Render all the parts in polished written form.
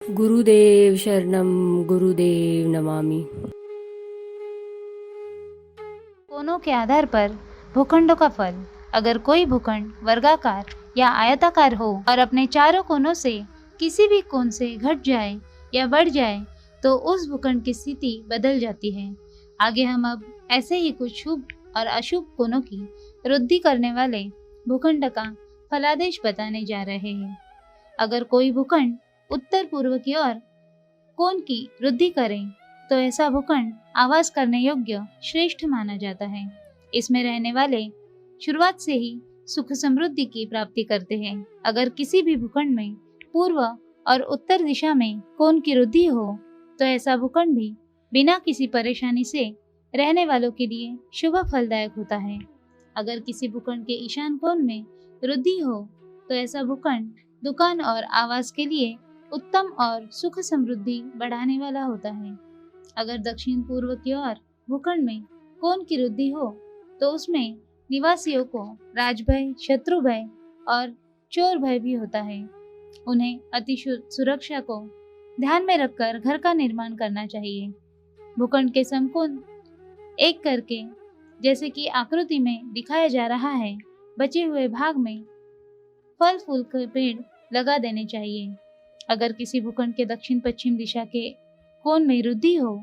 गुरुदेव शरणम गुरुदेव नमामि। कोनों के आधार पर भूखंडों का फल। अगर कोई भूखंड वर्गाकार या आयताकार हो और अपने चारों कोनों से किसी भी कोण से घट जाए या बढ़ जाए तो उस भूखंड की स्थिति बदल जाती है। आगे हम अब ऐसे ही कुछ शुभ और अशुभ कोनों की वृद्धि करने वाले भूखंड का फलादेश बताने जा रहे हैं। अगर कोई भूखंड उत्तर पूर्व की ओर कोण की वृद्धि करें तो ऐसा भूखंड आवास करने योग्य श्रेष्ठ माना जाता है। इसमें रहने वाले शुरुआत से ही सुख समृद्धि की प्राप्ति करते हैं। अगर किसी भी भूखंड में पूर्व और उत्तर दिशा में कोण की वृद्धि हो तो ऐसा भूखंड भी बिना किसी परेशानी से रहने वालों के लिए शुभ फलदायक होता है। अगर किसी भूखंड के ईशान कोण में वृद्धि हो तो ऐसा भूखंड दुकान और आवास के लिए उत्तम और सुख समृद्धि बढ़ाने वाला होता है। अगर दक्षिण पूर्व की ओर भूखंड में कोण की वृद्धि हो तो उसमें निवासियों को राजभय, शत्रु भय और चोर भय भी होता है। उन्हें अति सुरक्षा को ध्यान में रखकर घर का निर्माण करना चाहिए। भूखंड के समकोण एक करके जैसे कि आकृति में दिखाया जा रहा है, बचे हुए भाग में फल फूल के पेड़ लगा देने चाहिए। अगर किसी भूखंड के दक्षिण पश्चिम दिशा के कोण में वृद्धि हो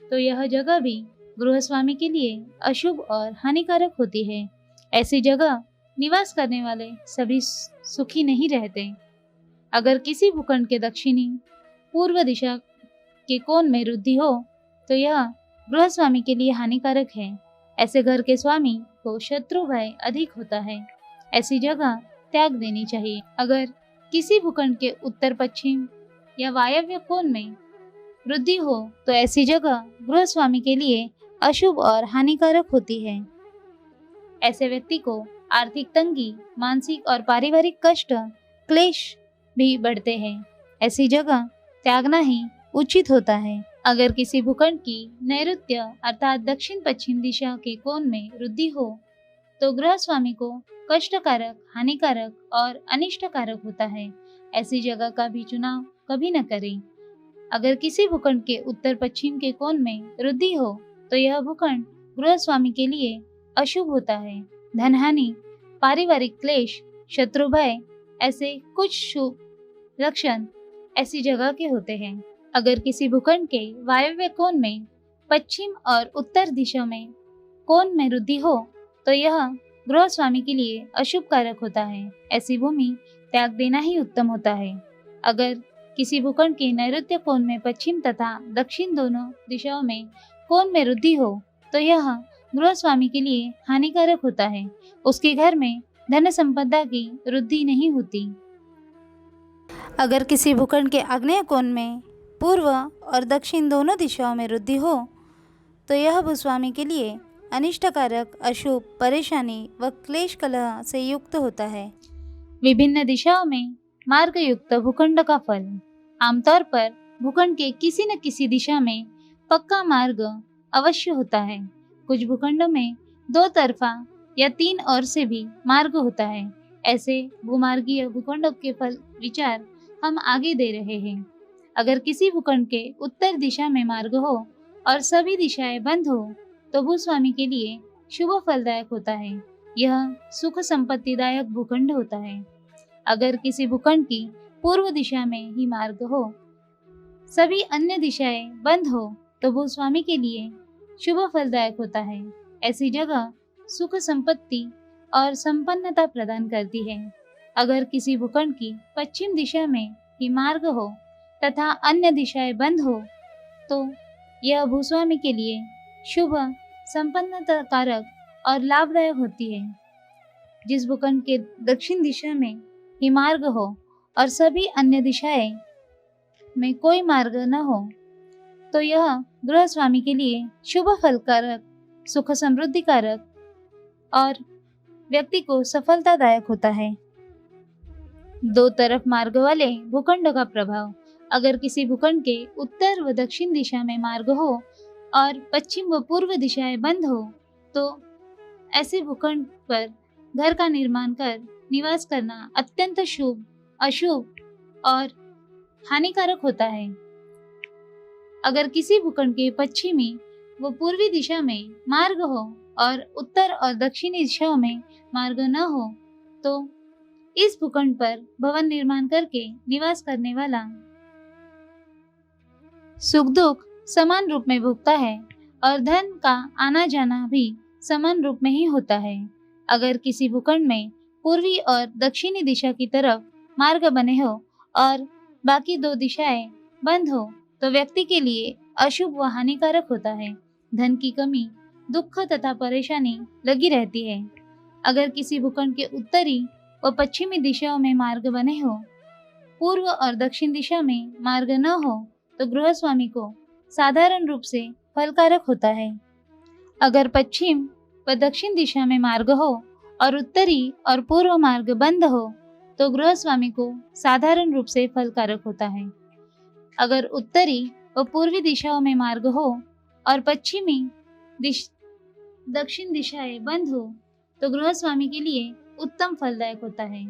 तो यह जगह भी गृहस्वामी के लिए अशुभ और हानिकारक होती है। ऐसी जगह निवास करने वाले सभी सुखी नहीं रहते। अगर किसी भूखंड के दक्षिणी पूर्व दिशा के कोण में वृद्धि हो तो यह गृहस्वामी के लिए हानिकारक है। ऐसे घर के स्वामी को शत्रु भय अधिक होता है। ऐसी जगह त्याग देनी चाहिए। अगर किसी भूखंड के उत्तर पश्चिम या वायव्य कोण में वृद्धि हो तो ऐसी जगह गृहस्वामी के लिए अशुभ और हानिकारक होती है। ऐसे व्यक्ति को आर्थिक तंगी, मानसिक और पारिवारिक कष्ट, क्लेश भी बढ़ते हैं। ऐसी जगह त्यागना ही उचित होता है। अगर किसी भूखंड की नैऋत्य अर्थात दक्षिण पश्चिम दिशा के कोण में वृद्धि हो तो गृहस्वामी को कष्टकारक, हानिकारक और अनिष्टकारक होता है। ऐसी जगह का भी चुनाव कभी न करें। अगर किसी भूखंड के उत्तर पश्चिम के कोण में वृद्धि हो तो यह भूखंड गृहस्वामी के लिए अशुभ होता है। धनहानि, पारिवारिक क्लेश, शत्रु भय ऐसे कुछ शुभ लक्षण ऐसी जगह के होते हैं। अगर किसी भूखंड के वायव्य कोण में पश्चिम और उत्तर दिशा में कोण में वृद्धि हो तो यह गृहस्वामी के लिए अशुभ कारक होता है। ऐसी भूमि त्याग देना ही उत्तम होता है। अगर किसी भूखंड के नैऋत्य कोण में पश्चिम तथा दक्षिण दोनों दिशाओं में कोण में वृद्धि हो तो यह गृहस्वामी के लिए हानिकारक होता है। उसके घर में धन संपदा की वृद्धि नहीं होती। अगर किसी भूखंड के आग्नेय कोण में पूर्व और दक्षिण दोनों दिशाओं में वृद्धि हो तो यह भूस्वामी के लिए अनिष्टकारक, अशुभ, परेशानी व क्लेश कलह से युक्त होता है। विभिन्न दिशाओं में मार्ग युक्त भूखंड का फल। आमतौर पर भूखंड के किसी न किसी दिशा में पक्का मार्ग अवश्य होता है। कुछ भूखंडों में दो तरफा या तीन ओर से भी मार्ग होता है। ऐसे भूमार्गीय भूखंडों के फल विचार हम आगे दे रहे हैं। अगर किसी भूखंड के उत्तर दिशा में मार्ग हो और सभी दिशाएं बंद हो तो भूस्वामी के लिए शुभ फलदायक होता है। यह सुख संपत्तिदायक भूखंड होता है। अगर किसी भूखंड की पूर्व दिशा में ही मार्ग हो, सभी अन्य दिशाएं बंद हो तो भूस्वामी के लिए शुभ फलदायक होता है। ऐसी जगह सुख संपत्ति और संपन्नता प्रदान करती है। अगर किसी भूखंड की पश्चिम दिशा में ही मार्ग हो तथा अन्य दिशाएं बंद हो तो यह भूस्वामी के लिए शुभ, संपन्नता कारक और लाभदायक होती है। जिस भूखंड के दक्षिण दिशा में ही मार्ग हो और सभी अन्य दिशाएं में कोई मार्ग न हो तो यह गृहस्वामी के लिए शुभ फलकारक, सुख समृद्धि कारक और व्यक्ति को सफलतादायक होता है। दो तरफ मार्ग वाले भूखंड का प्रभाव। अगर किसी भूखंड के उत्तर व दक्षिण दिशा में मार्ग हो और पश्चिम व पूर्व दिशाएं बंद हो तो ऐसे भूखंड पर घर का निर्माण कर निवास करना अत्यंत शुभ, अशुभ और हानिकारक होता है। अगर किसी भूखंड के पश्चिमी व पूर्वी दिशा में मार्ग हो और उत्तर और दक्षिणी दिशाओं में मार्ग न हो तो इस भूखंड पर भवन निर्माण करके निवास करने वाला सुख दुख समान रूप में भोगता है और धन का आना जाना भी समान रूप में ही होता है। अगर किसी भूखंड में पूर्वी और दक्षिणी दिशा की तरफ मार्ग बने हो और बाकी दो दिशाएं बंद हो तो व्यक्ति के लिए अशुभ व हानिकारक होता है। धन की कमी, दुख तथा परेशानी लगी रहती है। अगर किसी भूखंड के उत्तरी व पश्चिमी दिशाओं में मार्ग बने हो, पूर्व और दक्षिण दिशा में मार्ग न हो तो गृहस्वामी को साधारण रूप से फलकारक होता है। अगर पश्चिम व दक्षिण दिशा में मार्ग हो और उत्तरी और पूर्व मार्ग बंद हो तो गृहस्वामी को साधारण रूप से फलकारक होता है। अगर उत्तरी व पूर्वी दिशाओं में मार्ग हो और पश्चिमी दक्षिण दिशाएं बंद हो तो गृहस्वामी के लिए उत्तम फलदायक होता है।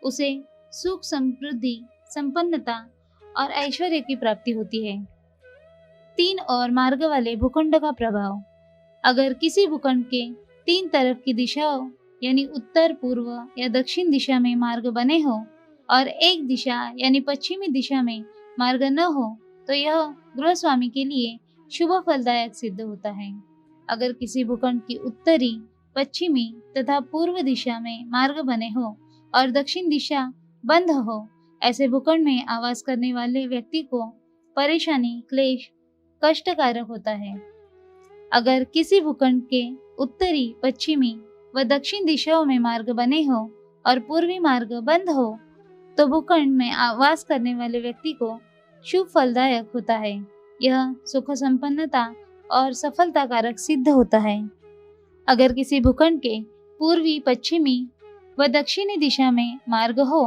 उसे सुख, समृद्धि, संपन्नता और ऐश्वर्य की प्राप्ति होती है। 3 और मार्ग वाले भूखंड का प्रभाव। अगर किसी भूखंड के 3 तरफ की दिशाओं यानी उत्तर, पूर्व या दक्षिण दिशा में मार्ग बने हो और एक दिशा यानी पश्चिमी दिशा में मार्ग न हो तो यह गृहस्वामी के लिए शुभ फलदायक सिद्ध होता है। अगर किसी भूखंड की उत्तरी, पश्चिमी तथा पूर्व दिशा में मार्ग बने हो और दक्षिण दिशा बंद हो, ऐसे भूखंड में आवास करने वाले व्यक्ति को परेशानी, क्लेश, कष्टकारक होता है। अगर किसी भूखंड के उत्तरी, पश्चिमी व दक्षिण दिशाओं में मार्ग बने हो और पूर्वी मार्ग बंद हो तो भूखंड में आवास करने वाले व्यक्ति को शुभ फलदायक होता है। यह सुख, संपन्नता और सफलता कारक सिद्ध होता है। अगर किसी भूखंड के पूर्वी, पश्चिमी व दक्षिणी दिशा में मार्ग हो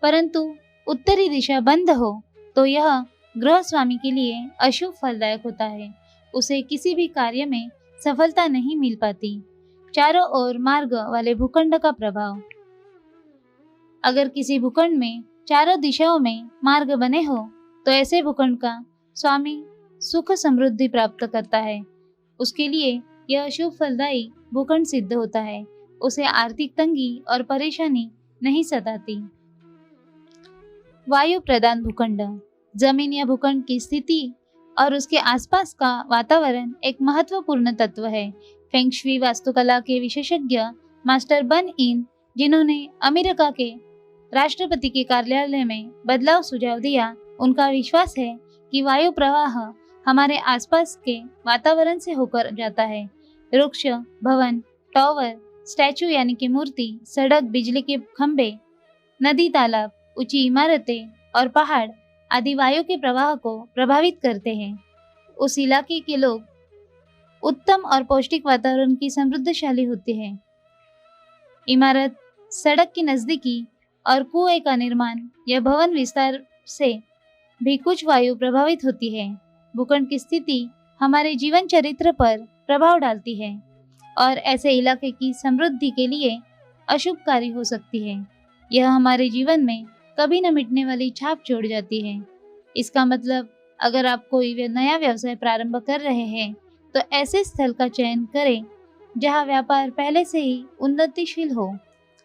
परंतु उत्तरी दिशा बंद हो तो यह गृहस्वामी के लिए अशुभ फलदायक होता है। उसे किसी भी कार्य में सफलता नहीं मिल पाती। चारों ओर मार्ग वाले भूखंड का प्रभाव। अगर किसी भूखंड में चारों दिशाओं में मार्ग बने हो तो ऐसे भूखंड का स्वामी सुख, समृद्धि प्राप्त करता है। उसके लिए यह शुभ फलदायी भूखंड सिद्ध होता है। उसे आर्थिक तंगी और परेशानी नहीं सताती। वायु प्रदान भूखंड। जमीन या भूखंड की स्थिति और उसके आसपास का वातावरण एक महत्वपूर्ण तत्व है। फेंग शुई वास्तुकला के विशेषज्ञ मास्टर बन इन, जिन्होंने अमेरिका के राष्ट्रपति के कार्यालय में बदलाव सुझाव दिया, उनका विश्वास है कि वायु प्रवाह हमारे आसपास के वातावरण से होकर जाता है। वृक्ष, भवन, टावर, स्टैचू यानी कि मूर्ति, सड़क, बिजली के खंभे, नदी, तालाब, ऊंची इमारतें और पहाड़ आदि वायु के प्रवाह को प्रभावित करते हैं। उस इलाके के लोग उत्तम और पौष्टिक वातावरण की समृद्धशाली होते हैं। इमारत, सड़क की नजदीकी और कुएं का निर्माण या भवन विस्तार से भी कुछ वायु प्रभावित होती है। भूखंड की स्थिति हमारे जीवन चरित्र पर प्रभाव डालती है और ऐसे इलाके की समृद्धि के लिए अशुभकारी हो सकती है। यह हमारे जीवन में कभी न मिटने वाली छाप छोड़ जाती है। इसका मतलब अगर आप कोई नया व्यवसाय प्रारंभ कर रहे हैं तो ऐसे स्थल का चयन करें जहां व्यापार पहले से ही उन्नतिशील हो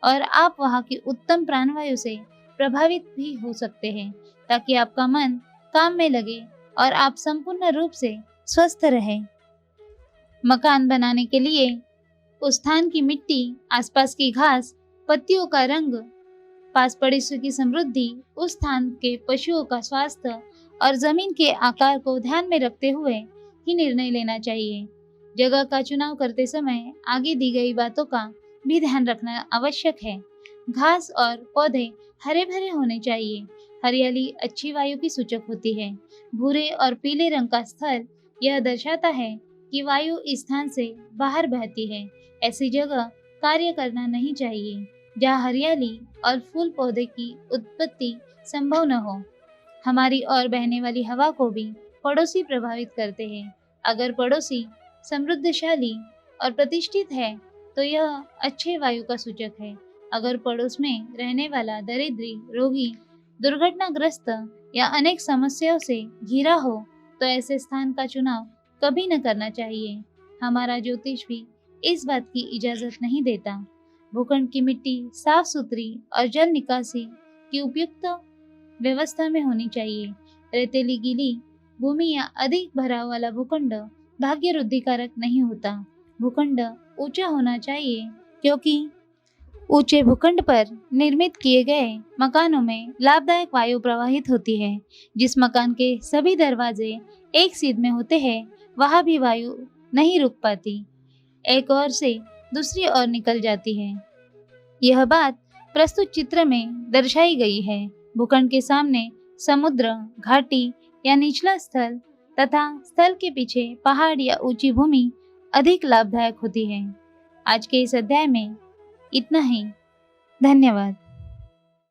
और आप वहां की उत्तम प्राणवायु से प्रभावित भी हो सकते हैं, ताकि आपका मन काम में लगे और आप संपूर्ण रूप से स्वस्थ रहें। मकान बनाने के लिए उस स्थान की मिट्टी, आसपास की घास, पत्तियों का रंग, पास पड़ोसियों की समृद्धि, उस स्थान के पशुओं का स्वास्थ्य और जमीन के आकार को ध्यान में रखते हुए ही निर्णय लेना चाहिए। जगह का चुनाव करते समय आगे दी गई बातों का भी ध्यान रखना आवश्यक है। घास और पौधे हरे भरे होने चाहिए। हरियाली अच्छी वायु की सूचक होती है। भूरे और पीले रंग का स्थल यह दर्शाता है कि वायु इस स्थान से बाहर बहती है। ऐसी जगह कार्य करना नहीं चाहिए जहाँ हरियाली और फूल पौधे की उत्पत्ति संभव न हो। हमारी ओर बहने वाली हवा को भी पड़ोसी प्रभावित करते हैं। अगर पड़ोसी समृद्धशाली और प्रतिष्ठित है तो यह अच्छे वायु का सूचक है। अगर पड़ोस में रहने वाला दरिद्री, रोगी, दुर्घटनाग्रस्त या अनेक समस्याओं से घिरा हो तो ऐसे स्थान का चुनाव कभी न करना चाहिए। हमारा ज्योतिष भी इस बात की इजाजत नहीं देता। भूखंड की मिट्टी साफ सुथरी और जल निकासी की उपयुक्त व्यवस्था में होनी चाहिए। रेतीली गीली भूमि या अधिक भराव वाला भूखंड भाग्य वृद्धिकारक नहीं होता। भूखंड ऊंचा होना चाहिए, क्योंकि ऊंचे भूखंड पर निर्मित किए गए मकानों में लाभदायक वायु प्रवाहित होती है। जिस मकान के सभी दरवाजे एक सीध में होते हैं, वहां भी वायु नहीं रुक पाती, एक ओर से दूसरी ओर निकल जाती है। यह बात प्रस्तुत चित्र में दर्शाई गई है। भूखंड के सामने समुद्र, घाटी या निचला स्थल तथा स्थल के पीछे पहाड़ या ऊंची भूमि अधिक लाभदायक होती है। आज के इस अध्याय में इतना ही। धन्यवाद।